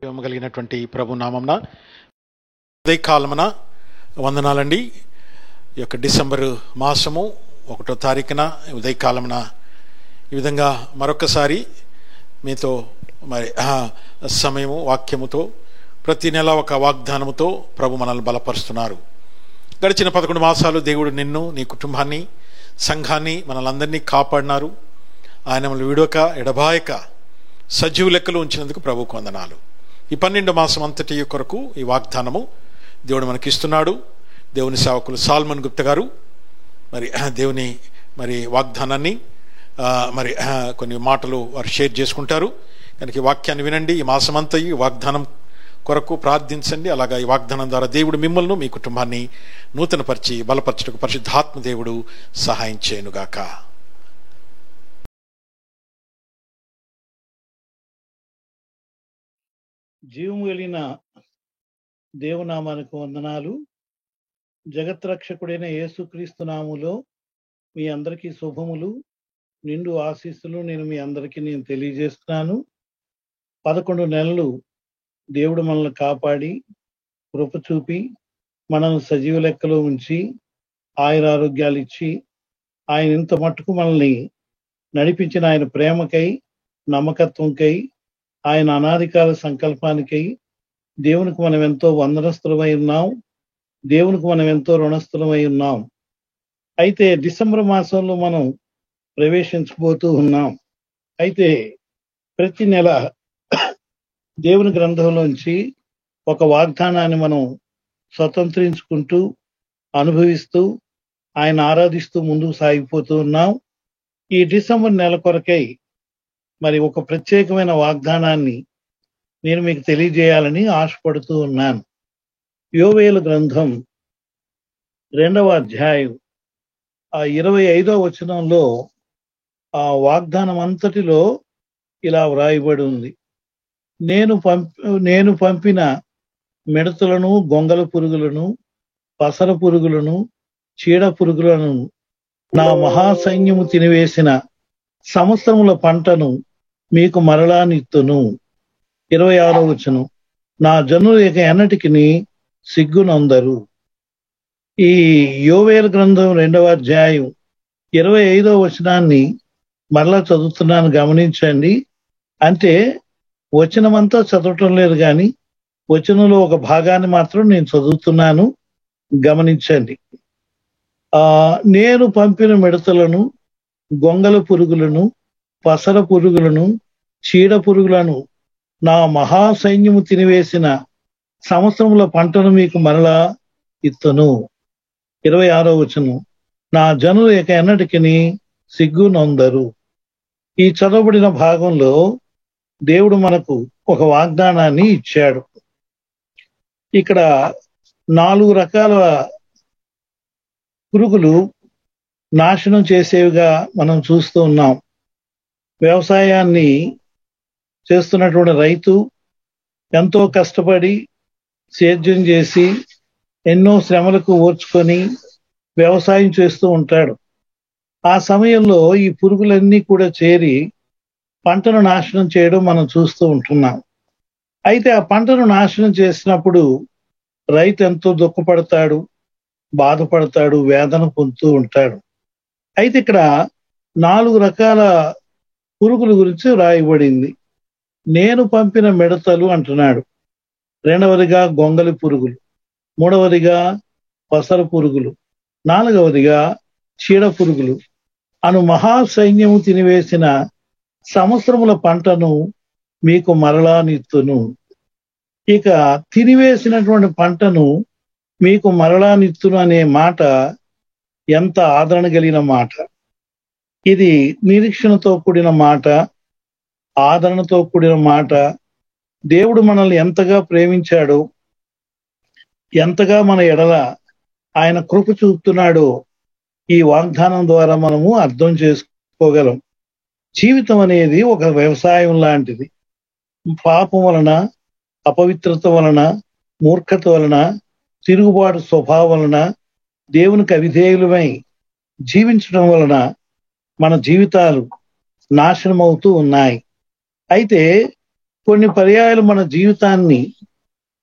కలిగినటువంటి ప్రభు నామమున ఉదయకాలమున వందనాలండి. ఈ యొక్క డిసెంబరు మాసము 1వ తారీఖున ఉదయకాలమున ఈ విధంగా మరొకసారి మీతో మరి సమయము వాక్యముతో ప్రతి నెల ఒక వాగ్దానముతో ప్రభు మనల్ని బలపరుస్తున్నారు. గడిచిన 11 మాసాలు దేవుడు నిన్ను, నీ కుటుంబాన్ని, సంఘాన్ని, మనల్ని కాపాడినారు. ఆయన మనల్ని విడవక ఎడబాయక సజీవ లెక్కలు ఉంచినందుకు ప్రభువుకు వందనాలు. ఈ 12 మాసం అంతటి కొరకు ఈ వాగ్దానము దేవుడు మనకి ఇస్తున్నాడు. దేవుని సేవకులు సాల్మన్ గుప్తా గారు దేవుని వాగ్దానాన్ని కొన్ని మాటలు వారు షేర్ చేసుకుంటారు. కనుక ఈ వాక్యాన్ని వినండి. ఈ మాసమంతా ఈ వాగ్దానం కొరకు ప్రార్థించండి. అలాగా ఈ వాగ్దానం ద్వారా దేవుడు మిమ్మల్ని, మీ కుటుంబాన్ని నూతనపరిచి బలపరచుటకు పరిశుద్ధాత్మ దేవుడు సహాయం చేయనుగాక. జీవము కలిగిన దేవునామానికి వందనాలు. జగత్రక్షకుడైన యేసుక్రీస్తు నామములో మీ అందరికీ శుభములు, నిండు ఆశీస్సులు నేను మీ అందరికీ తెలియజేస్తున్నాను. 11 నెలలు దేవుడు మనల్ని కాపాడి కృప చూపి మనల్ని సజీవ లెక్కలో ఉంచి ఆయురారోగ్యాలు ఇచ్చి ఆయన ఇంత మట్టుకు మనల్ని నడిపించిన ఆయన ప్రేమకై, నమ్మకత్వంకై, ఆయన అనాదికాల సంకల్పానికై దేవునికి మనం ఎంతో వందనస్తులమై ఉన్నాం. దేవునికి మనం ఎంతో రుణస్థులమై ఉన్నాం. అయితే డిసెంబర్ మాసంలో మనం ప్రవేశించబోతూ ఉన్నాం. అయితే ప్రతి నెల దేవుని గ్రంథంలోంచి ఒక వాగ్దానాన్ని మనం స్వతంత్రించుకుంటూ అనుభవిస్తూ ఆయన ఆరాధిస్తూ ముందుకు సాగిపోతూ ఉన్నాం. ఈ డిసెంబర్ నెల కొరకై ఒక ప్రత్యేకమైన వాగ్దానాన్ని నేను మీకు తెలియజేయాలని ఆశపడుతూ ఉన్నాను. యోవేలు గ్రంథం 2వ అధ్యాయం 25వ వచనంలో ఆ వాగ్దానం అంతటిలో ఇలా వ్రాయబడి ఉంది. నేను పంపిన మిడతలను, గొంగల పురుగులను, పసర పురుగులను, చీడ పురుగులను, నా మహాసైన్యము తినివేసిన సంవత్సరముల పంటను మీకు మరలా నిత్తును. 26వ వచనం, నా జనులు ఇక ఎన్నటికి సిగ్గునందరు. ఈ యోవేలు గ్రంథం 2వ అధ్యాయం 25వ వచనాన్ని మరలా చదువుతున్నాను, గమనించండి. అంటే వచనమంతా చదవటం లేదు, కానీ వచనంలో ఒక భాగాన్ని మాత్రం నేను చదువుతున్నాను, గమనించండి. నేను పంపిన మిడతలను, గొంగల పురుగులను, పసర పురుగులను, చీడ పురుగులను, నా మహాసైన్యము తినివేసిన సంవత్సరముల పంటను మీకు మరలా ఇత్తును. 26వ వచనం, నా జనులు ఇక ఎన్నటికి సిగ్గునొందరు. ఈ చదవబడిన భాగంలో దేవుడు మనకు ఒక వాగ్దానాన్ని ఇచ్చాడు. ఇక్కడ 4 రకాల పురుగులు నాశనం చేసేవిగా మనం చూస్తూ ఉన్నాం. వ్యవసాయాన్ని చేస్తున్నటువంటి రైతు ఎంతో కష్టపడి సేద్యం చేసి ఎన్నో శ్రమలకు ఓర్చుకొని వ్యవసాయం చేస్తూ ఉంటాడు. ఆ సమయంలో ఈ పురుగులన్నీ కూడా చేరి పంటను నాశనం చేయడం మనం చూస్తూ ఉంటున్నాం. అయితే ఆ పంటను నాశనం చేసినప్పుడు రైతు ఎంతో దుఃఖపడతాడు, బాధపడతాడు, వేదన పొందుతూ ఉంటాడు. అయితే ఇక్కడ 4 రకాల పురుగుల గురించి రాయబడింది. నేను పంపిన మిడతలు అంటున్నాడు, 2వదిగా గొంగలి పురుగులు, 3వదిగా పసర పురుగులు, 4వదిగా చీడ పురుగులు అను మహాసైన్యము తినివేసిన సంవత్సరముల పంటను మీకు మరలా నిత్తును. ఇక తినివేసినటువంటి పంటను మీకు మరలా నిత్తును అనే మాట ఎంత ఆదరణ కలిగిన మాట. ఇది నిరీక్షణతో కూడిన మాట, ఆదరణతో కూడిన మాట. దేవుడు మనల్ని ఎంతగా ప్రేమించాడో, ఎంతగా మన ఎడల ఆయన కృప చూపుతున్నాడో ఈ వాగ్దానం ద్వారా మనము అర్థం చేసుకోగలం. జీవితం అనేది ఒక వ్యవసాయం లాంటిది. పాపం వలన, అపవిత్రత వలన, మూర్ఖత వలన, తిరుగుబాటు స్వభావం వలన, దేవునికి అవిధేయులమై జీవించడం వలన మన జీవితాలు నాశనం అవుతూ ఉన్నాయి. అయితే కొన్ని పర్యాయాలు మన జీవితాన్ని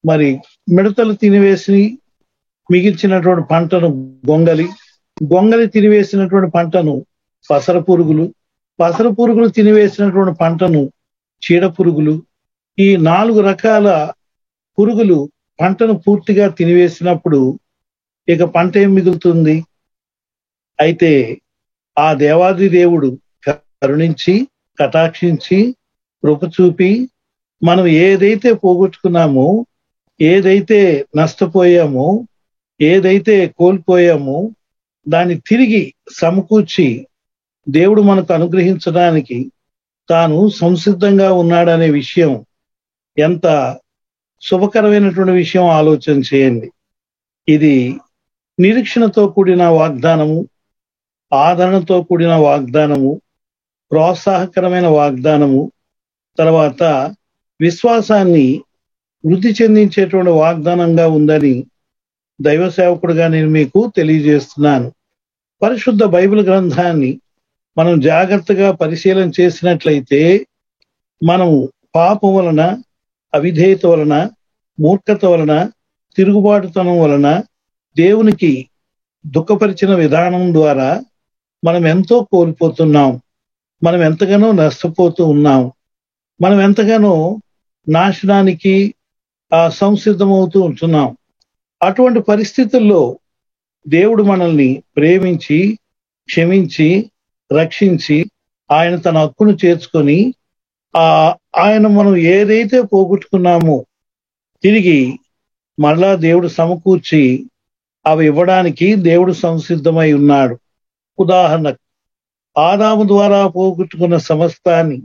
మరి మిడతలు తినివేసి మిగిల్చినటువంటి పంటను గొంగలి తినివేసినటువంటి పంటను పసర పురుగులు తినివేసినటువంటి పంటను చీడ పురుగులు, ఈ 4 రకాల పురుగులు పంటను పూర్తిగా తినివేసినప్పుడు ఇక పంట ఏం మిగులుతుంది? అయితే ఆ దేవాది దేవుడు కరుణించి కటాక్షించి కృప చూపి మనం ఏదైతే పోగొట్టుకున్నామో, ఏదైతే నష్టపోయామో, ఏదైతే కోల్పోయామో దాన్ని తిరిగి సమకూర్చి దేవుడు మనకు అనుగ్రహించడానికి తాను సంసిద్ధంగా ఉన్నాడనే విషయం ఎంత శుభకరమైనటువంటి విషయం ఆలోచన చేయండి. ఇది నిరీక్షణతో కూడిన వాగ్దానము, ఆదరణతో కూడిన వాగ్దానము, ప్రోత్సాహకరమైన వాగ్దానము, తర్వాత విశ్వాసాన్ని వృద్ధి చెందించేటువంటి వాగ్దానంగా ఉందని దైవ సేవకుడుగా నేను మీకు తెలియజేస్తున్నాను. పరిశుద్ధ బైబిల్ గ్రంథాన్ని మనం జాగ్రత్తగా పరిశీలన చేసినట్లయితే మనము పాపం వలన, అవిధేయత వలన, మూర్ఖత వలన, తిరుగుబాటుతనం వలన దేవునికి దుఃఖపరిచిన విధానం ద్వారా మనం ఎంతో కోల్పోతున్నాం. మనం ఎంతగానో నష్టపోతూ ఉన్నాం. మనం ఎంతగానో నాశనానికి సంసిద్ధమవుతూ ఉంటున్నాం. అటువంటి పరిస్థితుల్లో దేవుడు మనల్ని ప్రేమించి, క్షమించి, రక్షించి ఆయన తన హక్కును చేర్చుకొని ఆయన మనం ఏదైతే పోగొట్టుకున్నామో తిరిగి మరలా దేవుడు సమకూర్చి అవి ఇవ్వడానికి దేవుడు సంసిద్ధమై ఉన్నాడు. ఉదాహరణకు ఆదాము ద్వారా పోగొట్టుకున్న సమస్తాన్ని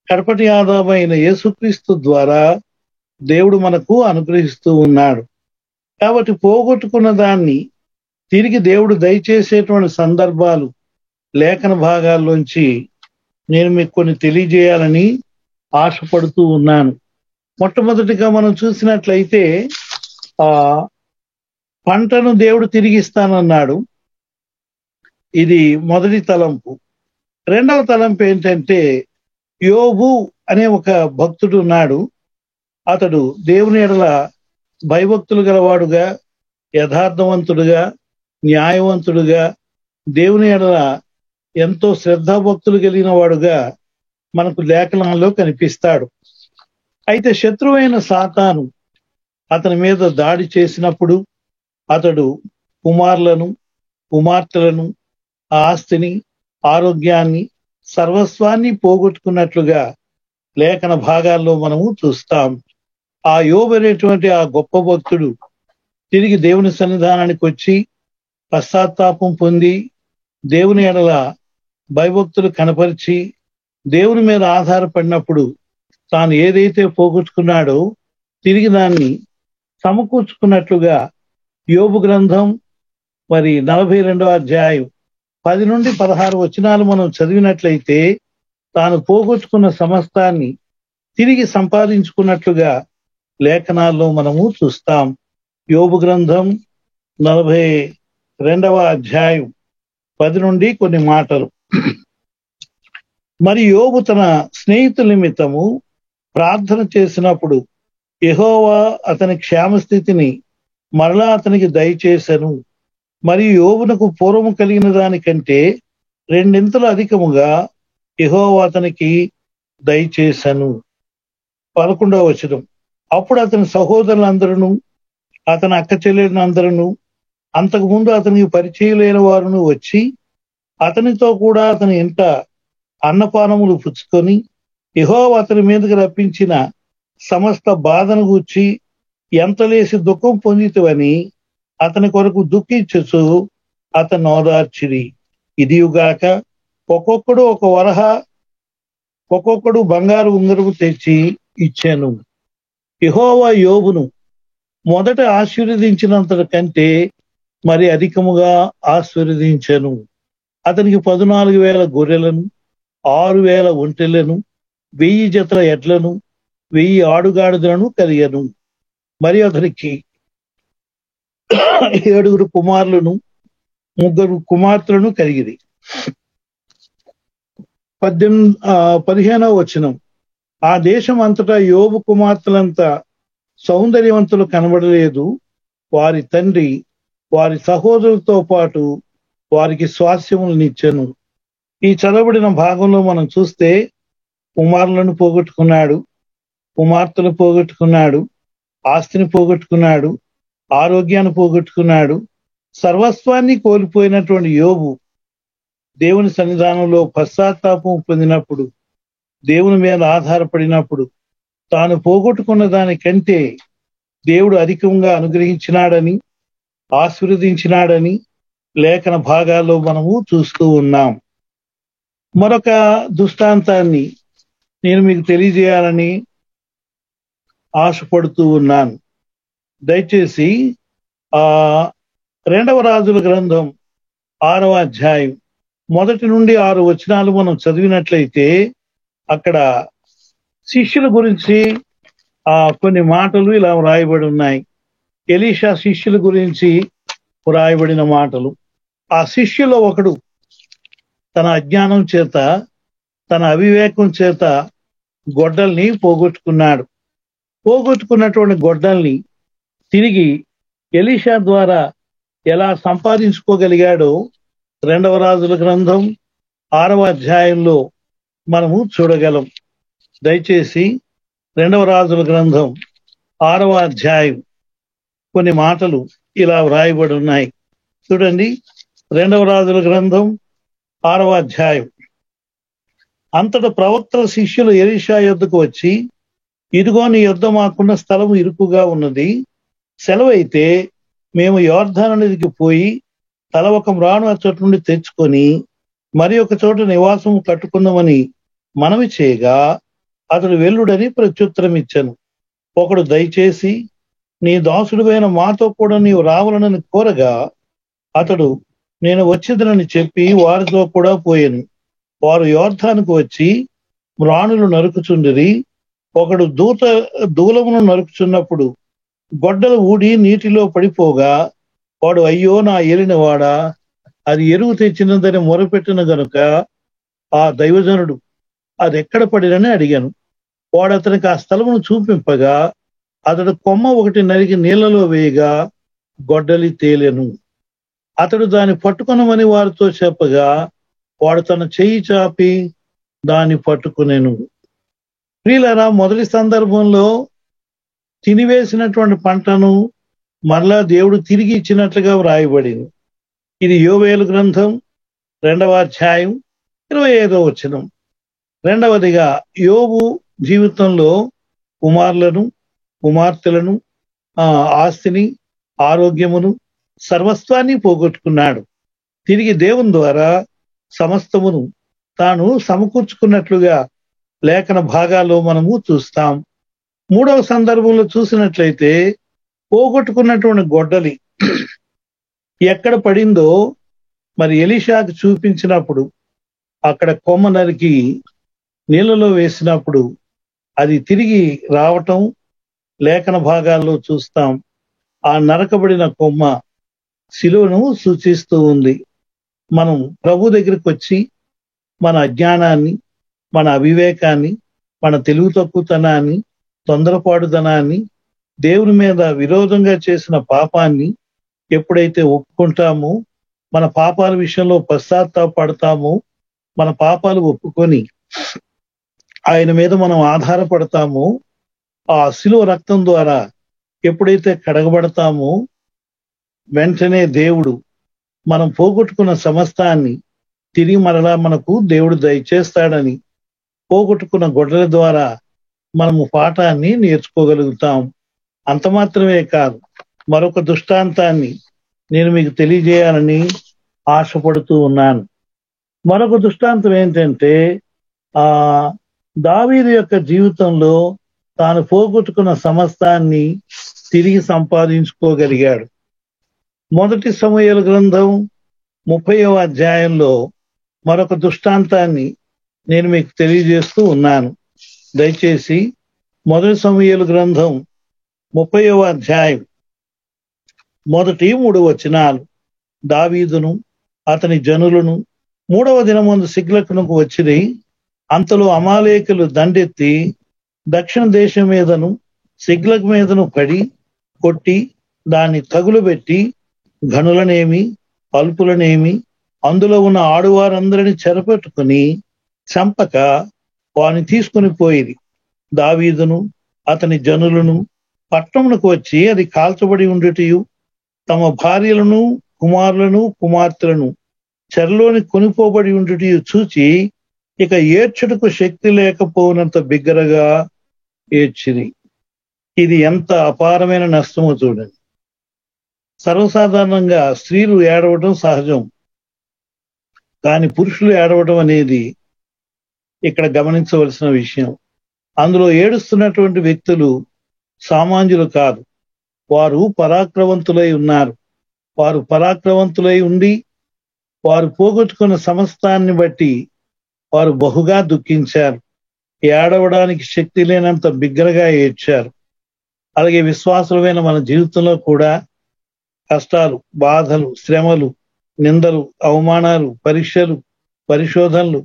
కడపటి ఆదామైన యేసుక్రీస్తు ద్వారా దేవుడు మనకు అనుగ్రహిస్తూ ఉన్నాడు. కాబట్టి పోగొట్టుకున్న దాన్ని తిరిగి దేవుడు దయచేసేటువంటి సందర్భాలు లేఖన భాగాల్లోంచి నేను మీకు కొన్ని తెలియజేయాలని ఆశపడుతూ ఉన్నాను. మొట్టమొదటిగా మనం చూసినట్లయితే పంటను దేవుడు తిరిగిస్తానన్నాడు. ఇది మొదటి తలంపు. రెండవ తలంపు ఏంటంటే, యోబు అనే ఒక భక్తుడు ఉన్నాడు. అతడు దేవుని ఎడల భయభక్తులు గలవాడుగా, యథార్థవంతుడుగా, న్యాయవంతుడుగా, దేవుని ఎడల ఎంతో శ్రద్ధాభక్తులు కలిగిన వాడుగా మనకు లేఖనాల్లో కనిపిస్తాడు. అయితే శత్రువైన సాతాను అతని మీద దాడి చేసినప్పుడు అతడు కుమారులను, కుమార్తెలను, ఆస్తిని, ఆరోగ్యాన్ని, సర్వస్వాన్ని పోగొట్టుకున్నట్లుగా లేఖన భాగాల్లో మనము చూస్తాం. ఆ యోబు అనేటువంటి ఆ గొప్ప భక్తుడు తిరిగి దేవుని సన్నిధానానికి వచ్చి పశ్చాత్తాపం పొంది దేవుని ఎడల భయభక్తులు కనపరిచి దేవుని మీద ఆధారపడినప్పుడు తాను ఏదైతే పోగొట్టుకున్నాడో తిరిగి దాన్ని సమకూర్చుకున్నట్లుగా యోబు గ్రంథం 42వ అధ్యాయం 10 నుండి 16 వచనాలు మనం చదివినట్లయితే తాను పోగొట్టుకున్న సమస్తాన్ని తిరిగి సంపాదించుకున్నట్లుగా లేఖనాల్లో మనము చూస్తాం. యోబు గ్రంథం 42వ అధ్యాయం 10 నుండి కొన్ని మాటలు. మరి యోబు తన స్నేహితుల నిమిత్తము ప్రార్థన చేసినప్పుడు యెహోవా అతని క్షేమస్థితిని మరలా అతనికి దయచేసెను. మరియు యోబునకు పూర్వము కలిగిన దానికంటే 2 అధికముగా యెహోవా అతనికి దయచేసెను. 11వ వచనం. అప్పుడు అతని సహోదరులందరూ, అతని అక్క చెల్లెలందరూ, అంతకుముందు అతనికి పరిచయలేని వారును వచ్చి అతనితో కూడా అతని ఇంట అన్నపానములు పుచ్చుకొని యెహోవా అతని మీదకి రప్పించిన సమస్త బాధను గూర్చి ఎంతలేసి దుఃఖం పొందితవని అతని కొరకు దుఃఖించుచు అతను ఓదార్చిరి. ఇదియుగాక ఒక్కొక్కడు బంగారు ఉంగరము తెచ్చి ఇచ్చాను. యెహోవా యోబును మొదట ఆశీర్వదించినంత కంటే మరి అధికముగా ఆశీర్వదించెను. అతనికి 14,000 గొర్రెలను, 6,000 ఒంటెలను, 1000 జతల ఎడ్లను, 1000 ఆడుగాడిదలను కలిగెను. మరి అతనికి 7 కుమారులను, 3 కుమార్తెలను కలిగిరి. 15వ వచనం. ఆ దేశం అంతటా యోబు కుమార్తెలంత సౌందర్యవంతులు కనబడలేదు. వారి తండ్రి వారి సహోదరులతో పాటు వారికి స్వాస్యములనిచ్చెను. ఈ చదవబడిన భాగంలో మనం చూస్తే కుమారులను పోగొట్టుకున్నాడు, కుమార్తెలు పోగొట్టుకున్నాడు, ఆస్తిని పోగొట్టుకున్నాడు, ఆరోగ్యాన్ని పోగొట్టుకున్నాడు, సర్వస్వాన్ని కోల్పోయినటువంటి యోబు దేవుని సన్నిధానంలో పశ్చాత్తాపం పొందినప్పుడు, దేవుని మీద ఆధారపడినప్పుడు తాను పోగొట్టుకున్న దానికంటే దేవుడు అధికంగా అనుగ్రహించినాడని, ఆశీర్వదించినాడని లేఖన భాగాల్లో మనము చూస్తూ ఉన్నాం. మరొక దృష్టాంతాన్ని నేను మీకు తెలియజేయాలని ఆశపడుతూ ఉన్నాను. దయచేసి 2వ రాజుల గ్రంథం 6వ అధ్యాయం 1 నుండి 6 వచనాలు మనం చదివినట్లయితే అక్కడ శిష్యుల గురించి కొన్ని మాటలు ఇలా వ్రాయబడి ఉన్నాయి. ఎలీషా శిష్యుల గురించి వ్రాయబడిన మాటలు. ఆ శిష్యులో ఒకడు తన అజ్ఞానం చేత, తన అవివేకం చేత గొడ్డల్ని పోగొట్టుకున్నాడు. పోగొట్టుకున్నటువంటి గొడ్డల్ని తిరిగి ఎలీషా ద్వారా ఎలా సంపాదించుకోగలిగాడో 2వ రాజుల గ్రంథం 6వ అధ్యాయంలో మనము చూడగలం. దయచేసి 2వ రాజుల గ్రంథం 6వ అధ్యాయం కొన్ని మాటలు ఇలా వ్రాయబడి ఉన్నాయి. చూడండి, 2వ రాజుల గ్రంథం 6వ అధ్యాయం. అంతటా ప్రవక్తల శిష్యులు ఎలీషా యొద్దకు వచ్చి, ఇదిగో నీ యొద్ద మాకున్న స్థలము ఇరుకుగా ఉన్నది, సెలవైతే మేము యోర్దాను నదికి పోయి తల ఒక మ్రాను అచ్చటి నుండి తెచ్చుకొని మరి ఒక చోట నివాసం కట్టుకుందామని మనవి చేయగా అతడు వెల్లుడని ప్రత్యుత్తరం ఇచ్చాను. ఒకడు దయచేసి నీ దాసుడివైన మాతో కూడా నీవు రావాలని కోరగా అతడు నేను వచ్చేదనని చెప్పి వారితో కూడా పోయాను. వారు యోర్దానుకు వచ్చి మ్రాణులు నరుకుచుండిరి. ఒకడు దూలమును నరుకుచున్నప్పుడు గొడ్డలు ఊడి నీటిలో పడిపోగా వాడు, అయ్యో నా ఏలినవాడా, అది ఎరువు తెచ్చినదని మొరపెట్టిన గనుక ఆ దైవజనుడు అది ఎక్కడ పడినని అడిగాను. వాడు అతనికి ఆ స్థలమును చూపింపగా అతడు కొమ్మ ఒకటి నరికి నీళ్లలో వేయగా గొడ్డలి తేలెను. అతడు దాన్ని పట్టుకొనమని వారితో చెప్పగా వాడు తన చెయ్యి చాపి దాన్ని పట్టుకునేను. ప్రియులారా, మొదటి సందర్భంలో తినివేసినటువంటి పంటను మరలా దేవుడు తిరిగి ఇచ్చినట్లుగా వ్రాయబడింది. ఇది యోవేలు గ్రంథం 2వ అధ్యాయం 25వ వచనం. రెండవదిగా యోబు జీవితంలో కుమారులను, కుమార్తెలను, ఆస్తిని, ఆరోగ్యమును, సర్వస్వాన్ని పోగొట్టుకున్నాడు. తిరిగి దేవుని ద్వారా సమస్తమును తాను సమకూర్చుకున్నట్లుగా లేఖన భాగాల్లో మనము చూస్తాం. 3వ సందర్భంలో చూసినట్లయితే పోగొట్టుకున్నటువంటి గొడ్డలి ఎక్కడ పడిందో మరి ఎలీషాకు చూపించినప్పుడు అక్కడ కొమ్మ నరికి నీళ్ళలో వేసినప్పుడు అది తిరిగి రావటం లేఖన భాగాల్లో చూస్తాం. ఆ నరకబడిన కొమ్మ శిలువను సూచిస్తూ ఉంది. మనం ప్రభు దగ్గరికి వచ్చి మన అజ్ఞానాన్ని, మన అవివేకాన్ని, మన తెలుగు తక్కువతనాన్ని, తొందరపాటుతనాన్ని, దేవుని మీద విరోధంగా చేసిన పాపాన్ని ఎప్పుడైతే ఒప్పుకుంటామో, మన పాపాల విషయంలో పశ్చాత్తాపడతామో, మన పాపాలు ఒప్పుకొని ఆయన మీద మనం ఆధారపడతామో, ఆ శిలువ రక్తం ద్వారా ఎప్పుడైతే కడగబడతామో వెంటనే దేవుడు మనం పోగొట్టుకున్న సమస్తాన్ని తిరిగి మరలా మనకు దేవుడు దయచేస్తాడని, పోగొట్టుకున్న గొడ్డల ద్వారా మనము పాఠాన్ని నేర్చుకోగలుగుతాం. అంత మాత్రమే కాదు, మరొక దృష్టాంతాన్ని నేను మీకు తెలియజేయాలని ఆశపడుతూ ఉన్నాను. మరొక దృష్టాంతం ఏంటంటే దావీదు యొక్క జీవితంలో తాను పోగొట్టుకున్న సమస్తాన్ని తిరిగి సంపాదించుకోగలిగాడు. 1 సమూయేలు గ్రంథం 30వ అధ్యాయంలో మరొక దృష్టాంతాన్ని నేను మీకు తెలియజేస్తూ ఉన్నాను. దయచేసి 1 సమూయేలు గ్రంథం 30వ అధ్యాయం 1-3 వచనాలు. దావీదును అతని జనులను 3వ దినమందు సిగ్లకునకు వచ్చిరి. అంతలో అమాలేకులు దండెత్తి దక్షిణ దేశం మీదను సిగ్లగ్ మీదను పడి కొట్టి దాన్ని తగులుబెట్టి ఘనులనేమి అల్పులనేమి అందులో ఉన్న ఆడువారందరిని చెరపెట్టుకుని చంపక వాని తీసుకుని పోయిరి. దావీదును అతని జనులను పట్టణమునకు వచ్చి అది కాల్చబడి ఉండుటయు తమ భార్యలను కుమారులను కుమార్తెలను చెరలోని కొనిపోబడి ఉండుటయు చూచి ఇక ఏడ్చుటకు శక్తి లేకపోయినంత బిగ్గరగా ఏడ్చిరి. ఇది ఎంత అపారమైన నష్టమో చూడండి. సర్వసాధారణంగా స్త్రీలు ఏడవడం సహజం, కానీ పురుషులు ఏడవడం అనేది ఇక్కడ గమనించవలసిన విషయం. అందులో ఏడుస్తున్నటువంటి వ్యక్తులు సామాన్యులు కాదు, వారు పరాక్రమవంతులై ఉన్నారు. వారు పరాక్రమవంతులై ఉండి వారు పోగొట్టుకున్న సమస్తాన్ని బట్టి వారు బహుగా దుఃఖించారు. ఏడవడానికి శక్తి లేనంత బిగ్గరగా ఏడ్చారు. అలాగే విశ్వాసులమైన మన జీవితంలో కూడా కష్టాలు, బాధలు, శ్రమలు, నిందలు, అవమానాలు, పరీక్షలు, పరిశోధనలు,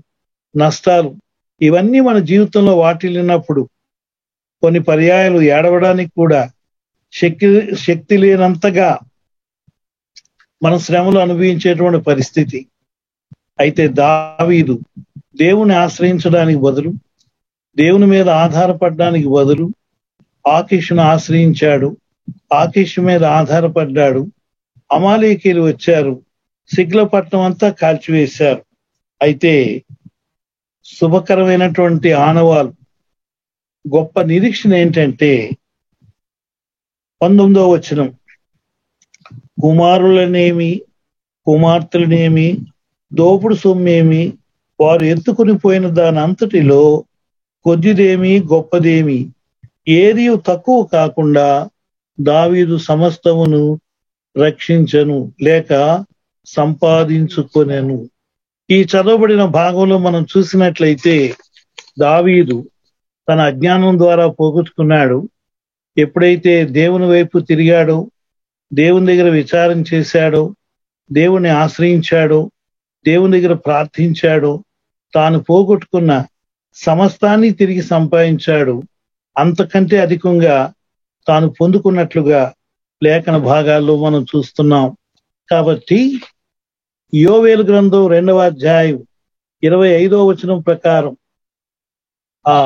నష్టాలు ఇవన్నీ మన జీవితంలో వాటిల్లినప్పుడు కొన్ని పర్యాయాలు ఏడవడానికి కూడా శక్తి లేనంతగా మన శ్రమలు అనుభవించేటువంటి పరిస్థితి. అయితే దావీదు దేవుని ఆశ్రయించడానికి బదులు, దేవుని మీద ఆధారపడడానికి బదులు ఆకీషును ఆశ్రయించాడు. ఆకీషు మీద ఆధారపడ్డాడు. అమాలేకీయులు వచ్చారు, సిగ్ల పట్టణం అంతా కాల్చివేశారు. అయితే శుభకరమైనటువంటి ఆనవాలు, గొప్ప నిరీక్షణ ఏంటంటే 19వ వచనం, కుమారులనేమి కుమార్తెలనేమి దోపుడు సొమ్మేమి వారు ఎత్తుకుని పోయిన దాని అంతటిలో కొద్దిదేమి గొప్పదేమి ఏది తక్కువ కాకుండా దావీదు సమస్తమును రక్షించను లేక సంపాదించుకొనెను. ఈ చదవబడిన భాగంలో మనం చూసినట్లయితే దావీదు తన అజ్ఞానం ద్వారా పోగొట్టుకున్నాడు. ఎప్పుడైతే దేవుని వైపు తిరిగాడో, దేవుని దగ్గర విచారం చేశాడో, దేవుని ఆశ్రయించాడో, దేవుని దగ్గర ప్రార్థించాడో, తాను పోగొట్టుకున్న సమస్తాన్ని తిరిగి సంపాదించాడు. అంతకంటే అధికంగా తాను పొందుకున్నట్లుగా లేఖన భాగాల్లో మనం చూస్తున్నాం. కాబట్టి యోవేలు గ్రంథం 2వ అధ్యాయం 25వ వచనం ప్రకారం ఆ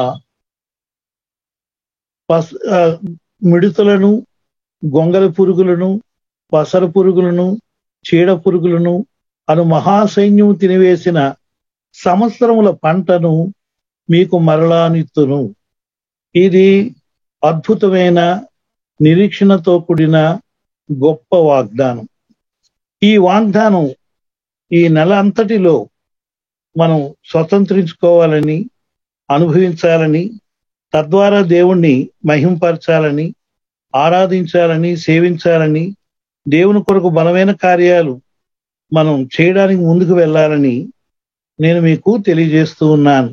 మిడుతలను, గొంగల పురుగులను, పసర పురుగులను, చీడ పురుగులను అను మహాసైన్యము తినివేసిన సంవత్సరముల పంటను మీకు మరలానిత్తును. ఇది అద్భుతమైన నిరీక్షణతో కూడిన గొప్ప వాగ్దానం. ఈ వాగ్దానం ఈ నెల అంతటిలో మనం స్వతంత్రించుకోవాలని, అనుభవించాలని, తద్వారా దేవుణ్ణి మహింపరచాలని, ఆరాధించాలని, సేవించాలని, దేవుని కొరకు బలమైన కార్యాలు మనం చేయడానికి ముందుకు వెళ్ళాలని నేను మీకు తెలియజేస్తూ ఉన్నాను.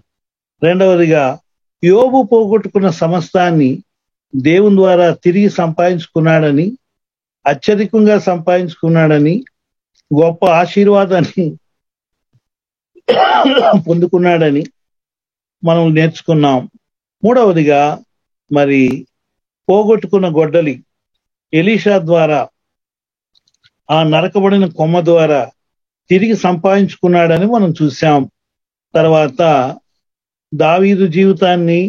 రెండవదిగా, యోబు పోగొట్టుకున్న సమస్తాన్ని దేవుని ద్వారా తిరిగి సంపాదించుకున్నాడని, అత్యధికంగా సంపాదించుకున్నాడని, గొప్ప ఆశీర్వాదాన్ని పొందుకున్నాడని మనం నేర్చుకున్నాం. మూడవదిగా, మరి పోగొట్టుకున్న గొడ్డలి ఎలీషా ద్వారా, ఆ నరకబడిన కొమ్మ ద్వారా తిరిగి సంపాదించుకున్నాడని మనం చూసాం. తర్వాత దావీదు జీవితాన్ని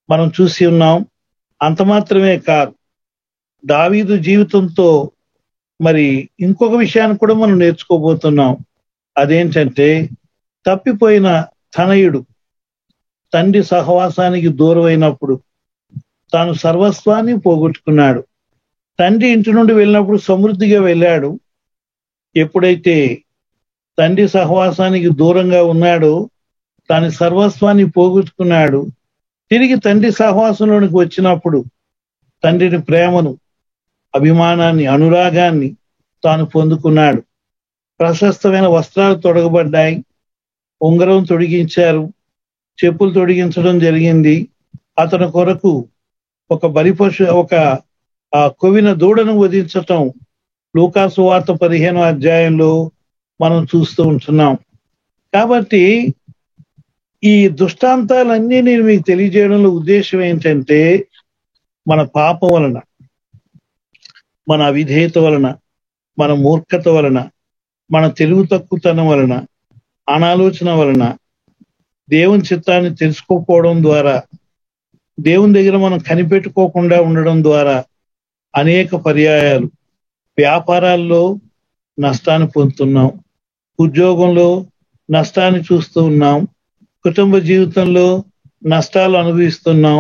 మనం చూసి ఉన్నాం. అంత మాత్రమే కాదు, దావీదు జీవితంతో మరి ఇంకొక విషయాన్ని కూడా మనం నేర్చుకోబోతున్నాం. అదేంటంటే, తప్పిపోయిన తనయుడు తండ్రి సహవాసానికి దూరమైనప్పుడు తాను సర్వస్వాన్ని పోగొట్టుకున్నాడు. తండ్రి ఇంటి నుండి వెళ్ళినప్పుడు సమృద్ధిగా వెళ్ళాడు. ఎప్పుడైతే తండ్రి సహవాసానికి దూరంగా ఉన్నాడో తాను సర్వస్వాన్ని పోగొట్టుకున్నాడు. తిరిగి తండ్రి సహవాసంలోనికి వచ్చినప్పుడు తండ్రిని ప్రేమను, అభిమానాన్ని, అనురాగాన్ని తాను పొందుకున్నాడు. ప్రశస్తమైన వస్త్రాలు తొడగబడ్డాయి, ఉంగరం తొడిగించారు, చెప్పులు తొడిగించడం జరిగింది. అతని కొరకు ఒక బలిపశు, ఒక కొవ్విన దూడను వధించటం లూకాసు వార్త 15వ అధ్యాయంలో మనం చూస్తూ ఉంటున్నాం. కాబట్టి ఈ దృష్టాంతాలన్నీ నేను మీకు తెలియజేయడంలో ఉద్దేశం ఏంటంటే, మన పాపం వలన, మన అవిధేయత వలన, మన మూర్ఖత వలన, మన తెలివి తక్కువతనం వలన, అనాలోచన వలన, దేవుని చిత్తాన్ని తెలుసుకోకపోవడం ద్వారా, దేవుని దగ్గర మనం కనిపెట్టుకోకుండా ఉండడం ద్వారా అనేక పర్యాయాలు వ్యాపారాల్లో నష్టాన్ని పొందుతున్నాం, ఉద్యోగంలో నష్టాన్ని చూస్తూ ఉన్నాం, కుటుంబ జీవితంలో నష్టాలు అనుభవిస్తున్నాం,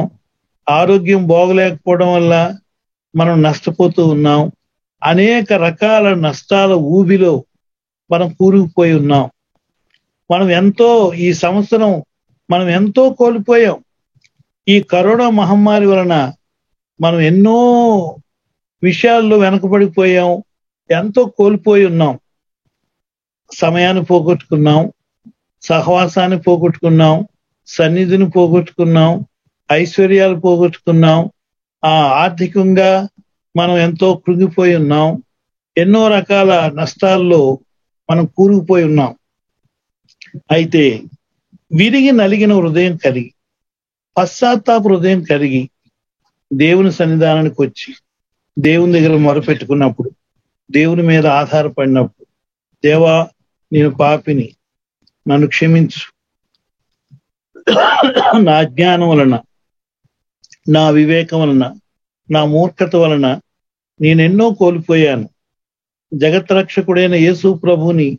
ఆరోగ్యం బాగలేకపోవడం వల్ల మనం నష్టపోతూ ఉన్నాం, అనేక రకాల నష్టాల ఊబిలో మనం కూరుకుపోయి ఉన్నాం. ఈ సంవత్సరం మనం ఎంతో కోల్పోయాం. ఈ కరోనా మహమ్మారి వలన మనం ఎన్నో విషయాల్లో వెనకబడిపోయాం, ఎంతో కోల్పోయి ఉన్నాం. సమయాన్ని పోగొట్టుకున్నాం, సహవాసాన్ని పోగొట్టుకున్నాం, సన్నిధిని పోగొట్టుకున్నాం, ఐశ్వర్యాలు పోగొట్టుకున్నాం, ఆర్థికంగా మనం ఎంతో కృంగిపోయి ఉన్నాం, ఎన్నో రకాల నష్టాల్లో మనం కూరుకుపోయి ఉన్నాం. అయితే విరిగి నలిగిన హృదయం కలిగి, పశ్చాత్తాప హృదయం కలిగి దేవుని సన్నిధానానికి వచ్చి దేవుని దగ్గర మొరపెట్టుకున్నప్పుడు, దేవుని మీద ఆధారపడినప్పుడు, దేవా నేను పాపిని, నన్ను క్షమించు, నా అజ్ఞానం వలన, నా వివేకం వలన, నా మూర్ఖత వలన నేనెన్నో కోల్పోయాను. జగత్ రక్షకుడైన యేసు ప్రభుని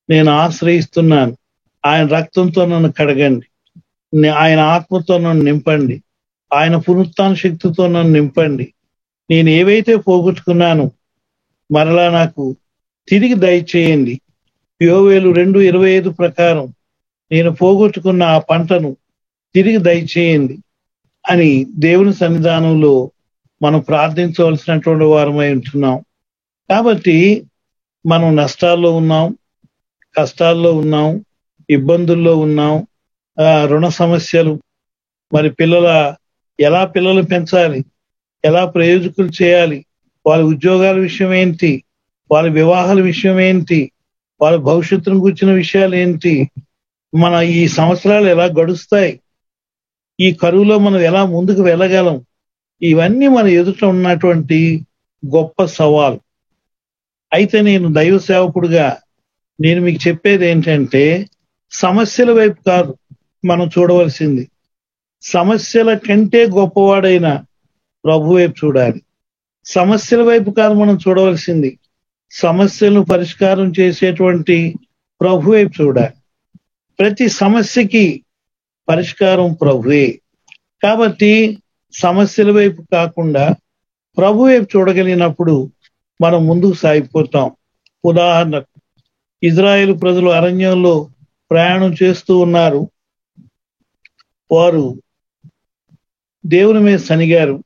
నేను ఆశ్రయిస్తున్నాను. ఆయన రక్తంతో నన్ను కడగండి, ఆయన ఆత్మతో నన్ను నింపండి, ఆయన పునరుత్థాన శక్తితో నన్ను నింపండి. నేను ఏవైతే పోగొట్టుకున్నాను మరలా నాకు తిరిగి దయచేయండి. యోవేలు 2:25 ప్రకారం నేను పోగొట్టుకున్న ఆ పంటను తిరిగి దయచేయండి అని దేవుని సన్నిధానంలో మనం ప్రార్థించవలసినటువంటి వారమై ఉంటున్నాం. కాబట్టి మనం నష్టాల్లో ఉన్నాం, కష్టాల్లో ఉన్నాం, ఇబ్బందుల్లో ఉన్నాం, రుణ సమస్యలు, మరి ఎలా పిల్లలు పెంచాలి, ఎలా ప్రయోజకులు చేయాలి, వాళ్ళ ఉద్యోగాల విషయం ఏంటి, వాళ్ళ వివాహాల విషయం ఏంటి, వాళ్ళ భవిష్యత్తును గురించిన విషయాలు ఏంటి, మన ఈ సంవత్సరాలు ఎలా గడుస్తాయి, ఈ కరువులో మనం ఎలా ముందుకు వెళ్ళగలం, ఇవన్నీ మన ఎదుట ఉన్నటువంటి గొప్ప సవాల్. అయితే నేను దైవ సేవకుడుగా నేను మీకు చెప్పేది ఏంటంటే, సమస్యల వైపు కాదు మనం చూడవలసింది, సమస్యల కంటే గొప్పవాడైన ప్రభు వైపు చూడాలి. సమస్యల వైపు కాదు మనం చూడవలసింది, సమస్యలను పరిష్కారం చేసేటువంటి ప్రభు వైపు చూడాలి. ప్రతి సమస్యకి పరిష్కారం ప్రభువే. కాబట్టి సమస్యల వైపు కాకుండా ప్రభు వైపు చూడగలిగినప్పుడు మనం ముందుకు సాగిపోతాం. ఉదాహరణకు ఇజ్రాయేలు ప్రజలు అరణ్యంలో ప్రయాణం చేస్తూ ఉన్నారు. వారు దేవుని మీద సనిగారు,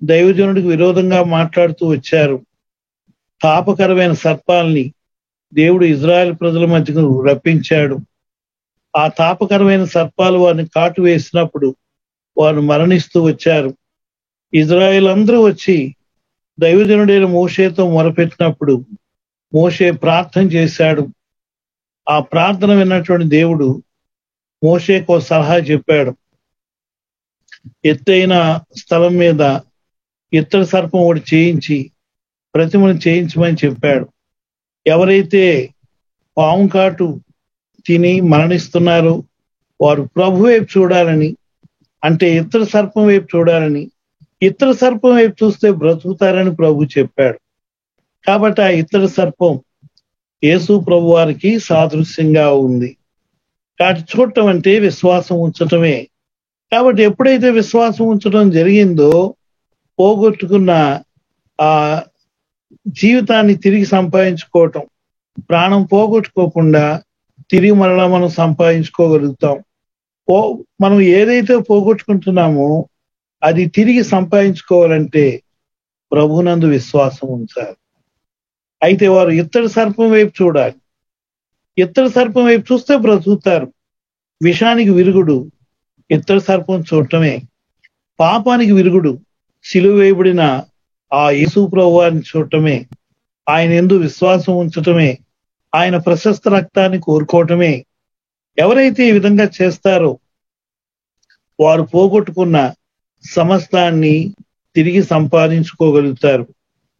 దైవజనుడికి విరోధంగా మాట్లాడుతూ వచ్చారు. తాపకరమైన సర్పాల్ని దేవుడు ఇజ్రాయేల్ ప్రజల మధ్యకు రప్పించాడు. ఆ తాపకరమైన సర్పాలు వారిని కాటు వేసినప్పుడు వారు మరణిస్తూ వచ్చారు. ఇజ్రాయేల్ అందరూ వచ్చి దైవజనుడైన మోషేతో మొరపెట్టినప్పుడు మోషే ప్రార్థన చేశాడు. ఆ ప్రార్థన విన్నటువంటి దేవుడు మోషేకు సలహా చెప్పాడు. ఎత్తైన స్థలం మీద ఇత్తడి సర్పం ఒకటి చేయించి ప్రతిమను చేయించమని చెప్పాడు. ఎవరైతే పాము కాటు తిని మరణిస్తున్నారో వారు ప్రభు వైపు చూడాలని, అంటే ఇత్తడి సర్పం వైపు చూడాలని, ఇత్తడి సర్పం వైపు చూస్తే బ్రతుకుతారని ప్రభు చెప్పాడు. కాబట్టి ఆ ఇత్తడి సర్పం యేసు ప్రభు వారికి సాదృశ్యంగా ఉంది. కాబట్టి చూడటం అంటే విశ్వాసం ఉంచటమే. కాబట్టి ఎప్పుడైతే విశ్వాసం ఉంచడం జరిగిందో, పోగొట్టుకున్న ఆ జీవితాన్ని తిరిగి సంపాదించుకోవటం, ప్రాణం పోగొట్టుకోకుండా తిరిగి మరలా మనం సంపాదించుకోగలుగుతాం. మనం ఏదైతే పోగొట్టుకుంటున్నామో అది తిరిగి సంపాదించుకోవాలంటే ప్రభునందు విశ్వాసం ఉంచాలి. అయితే వారు ఇత్తడి సర్పం వైపు చూడాలి. ఇత్తడి సర్పం వైపు చూస్తే బ్రతుకుతారు. విషానికి విరుగుడు ఇత్తడి సర్పం చూడటమే. పాపానికి విరుగుడు సిలువ వేయబడిన ఆ యేసు ప్రభువారిని చూడటమే. ఆయన యందు విశ్వాసం ఉంచటమే. ఆయన ప్రశస్త రక్తాన్ని కోరుకోవటమే. ఎవరైతే ఈ విధంగా చేస్తారో వారు పోగొట్టుకున్న సమస్తాన్ని తిరిగి సంపాదించుకోగలుగుతారు.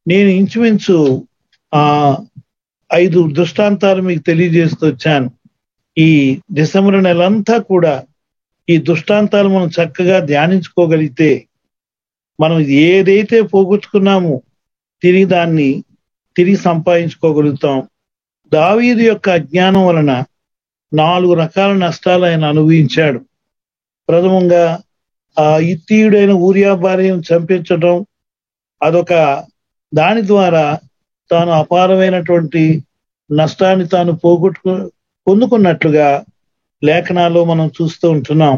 నేను ఇంచుమించు 5 దృష్టాంతాలు మీకు తెలియజేస్తూ వచ్చాను. ఈ డిసెంబర్ నెలంతా కూడా ఈ దృష్టాంతాలు మనం చక్కగా ధ్యానించుకోగలిగితే మనం ఏదైతే పోగొట్టుకున్నామో తిరిగి సంపాదించుకోగలుగుతాం. దావీదు యొక్క అజ్ఞానం వలన 4 రకాల నష్టాలు ఆయన అనుభవించాడు. ప్రథమంగా ఇత్తీయుడైన ఊరియా భార్యను చంపించడం, అదొక దాని ద్వారా తాను అపారమైనటువంటి నష్టాన్ని తాను పొందుకున్నట్లుగా లేఖనాల్లో మనం చూస్తూ ఉంటున్నాం.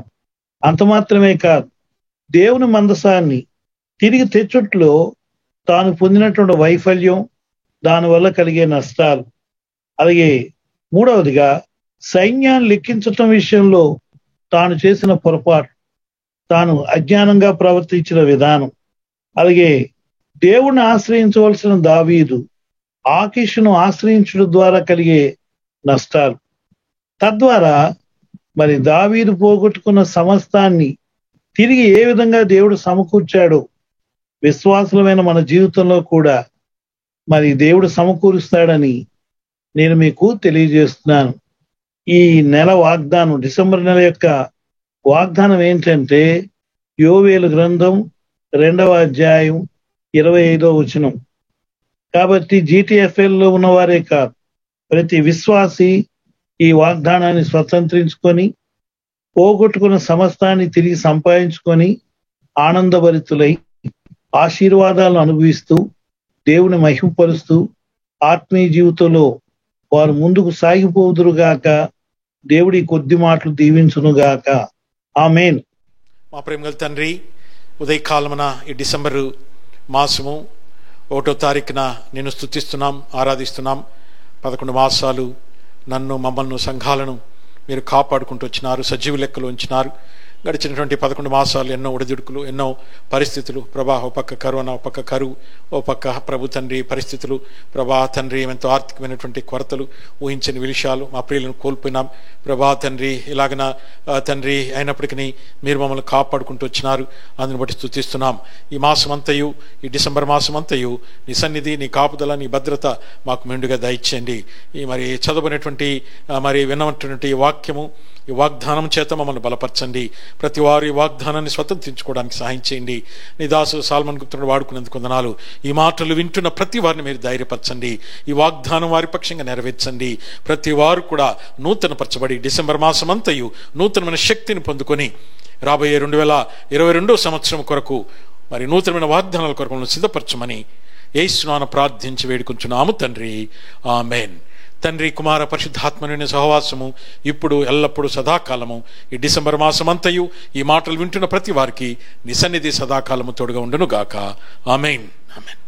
అంత మాత్రమే కాదు, దేవుని మందసాన్ని తిరిగి తెచ్చుట్లో తాను పొందినటువంటి వైఫల్యం, దానివల్ల కలిగే నష్టాలు. అలాగే మూడవదిగా సైన్యాన్ని లెక్కించటం విషయంలో తాను చేసిన పొరపాటు, తాను అజ్ఞానంగా ప్రవర్తించిన విధానం. అలాగే దేవుణ్ణి ఆశ్రయించవలసిన దావీదు ఆకీషును ఆశ్రయించడం ద్వారా కలిగే నష్టాలు. తద్వారా మరి దావీదు పోగొట్టుకున్న సమస్తాన్ని తిరిగి ఏ విధంగా దేవుడు సమకూర్చాడో విశ్వాసులమైన మన జీవితంలో కూడా మరి దేవుడు సమకూరుస్తాడని నేను మీకు తెలియజేస్తున్నాను. ఈ నెల వాగ్దానం, డిసెంబర్ నెల యొక్క వాగ్దానం ఏంటంటే యోవేలు గ్రంథం 2వ అధ్యాయం 25వ వచనం. కాబట్టి GTFL ఉన్నవారే కాదు, ప్రతి విశ్వాసి ఈ వాగ్దానాన్ని స్వతంత్రించుకొని పోగొట్టుకున్న సమస్తాన్ని తిరిగి సంపాదించుకొని ఆనందభరితులై ఆశీర్వాదాలను అనుభవిస్తూ దేవుని మహిమపరుస్తూ ఆత్మీయ జీవితంలో వారు ముందుకు సాగిపోదురుగాక. దేవుడి కొద్ది మాటలు దీవించునుగాక. ఆమేన్. మా ప్రేమగల తండ్రి, ఉదయకాలమున ఈ డిసెంబరు మాసము 1వ తారీఖున నేను స్తుతిస్తున్నాం, ఆరాధిస్తున్నాం. 11 మాసాలు నన్ను, మమ్మల్ని, సంఘాలను మీరు కాపాడుకుంటూ వచ్చినారు, సజీవ లెక్కలు ఉంచినారు. గడిచినటువంటి 11 మాసాలు ఎన్నో ఒడిదుడుకులు, ఎన్నో పరిస్థితులు ప్రభా, ఓ పక్క కరోనా, ఓ పక్క కరువు, ఓ పక్క ప్రభు తండ్రి పరిస్థితులు ప్రభా తండ్రి, ఎంతో ఆర్థికమైనటువంటి కొరతలు, ఊహించని విషయాలు, మా ప్రియులను కోల్పోయినాం ప్రభా తండ్రి. ఇలాగన తండ్రి అయినప్పటికీ మీరు మమ్మల్ని కాపాడుకుంటూ వచ్చినారు, అందుని బట్టి స్తుతిస్తున్నాం. ఈ మాసం అంతయు, ఈ డిసెంబర్ మాసం అంతయు నీ సన్నిధి, నీ కాపుదల, నీ భద్రత మాకు మెండుగా దయచేయండి. ఈ మరి చదువుకునేటువంటి మరి విన్నటువంటి వాక్యము, ఈ వాగ్దానం చేత మమ్మల్ని బలపరచండి. ప్రతి వారు ఈ వాగ్దానాన్ని స్వతంత్రించుకోవడానికి సహాయం చేయండి. నీ దాసు సాల్మన్ గుప్తుడు వాడుకునేందుకు వందనాలు. ఈ మాటలు వింటున్న ప్రతి వారిని మీరు ధైర్యపరచండి, ఈ వాగ్దానం వారి పక్షంగా నెరవేర్చండి. ప్రతి వారు కూడా నూతనపరచబడి డిసెంబర్ మాసం అంతయు నూతనమైన శక్తిని పొందుకొని రాబోయే 2022 సంవత్సరం కొరకు మరి నూతనమైన వాగ్దానాల కొరకు సిద్ధపరచమని యేసునామమున ప్రార్థించి వేడుకుంటున్నాము తండ్రి, ఆమేన్. తండ్రి, కుమార, పరిశుద్ధాత్మని సహవాసము ఇప్పుడు ఎల్లప్పుడూ సదాకాలము ఈ డిసెంబర్ మాసం అంతయు ఈ మాటలు వింటున్న ప్రతి వారికి నీ సన్నిధి సదాకాలము తోడుగా ఉండును గాక. ఆమేన్, ఆమేన్.